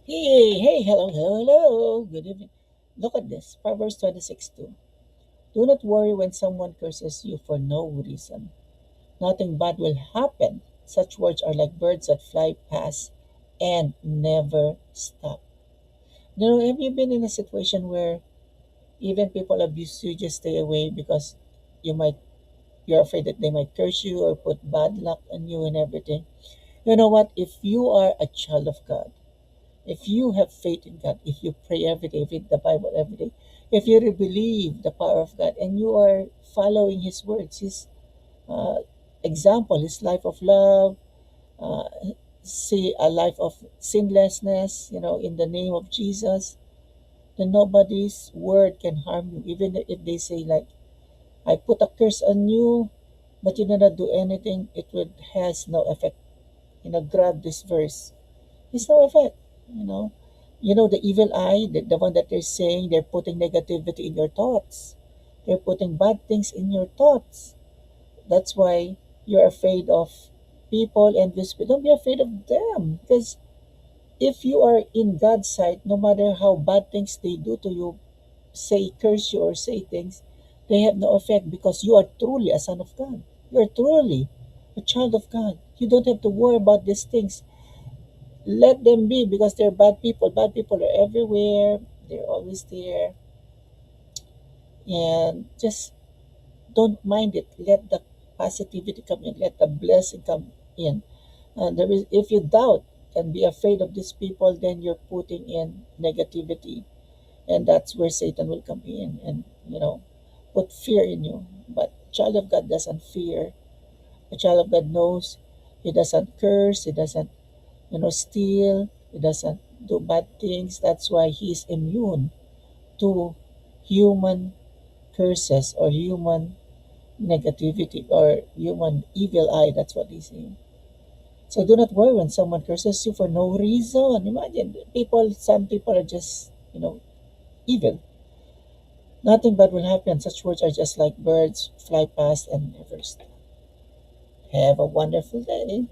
Hey, hey, hello, hello, hello. Good evening. Look at this. Proverbs 26:2. Do not worry when someone curses you for no reason. Nothing bad will happen. Such words are like birds that fly past and never stop. Have you been in a situation where even people abuse you, just stay away because you might you're afraid that they might curse you or put bad luck on you and everything? You know what? If you are a child of God, if you have faith in God, if you pray every day, read the Bible every day, if you really believe the power of God and you are following His words, His uh, example, His life of love, uh, see a life of sinlessness, in the name of Jesus, then nobody's word can harm you. Even if they say, like, I put a curse on you, but you did not do anything, it would has no effect. Grab this verse. It's no effect, you know. The evil eye, the one that they're saying they're putting negativity in your thoughts. They're putting bad things in your thoughts. That's why you're afraid of people and this. But don't be afraid of them. Because if you are in God's sight, no matter how bad things they do to you, say curse you or say things, they have no effect because you are truly a son of God. You are truly a child of God. You don't have to worry about these things. Let them be because they're bad people. Bad people are everywhere. They're always there. And just don't mind it. Let the positivity come in. Let the blessing come in. And if you doubt and be afraid of these people, then you're putting in negativity. And that's where Satan will come in and, put fear in you. But a child of God doesn't fear. A child of God knows he doesn't curse. He doesn't steal. He doesn't do bad things. That's why he's immune to human curses or human negativity or human evil eye. That's what they say. So do not worry when someone curses you for no reason. Imagine some people are just, evil. Nothing bad will happen. Such words are just like birds fly past and never stop. Have a wonderful day.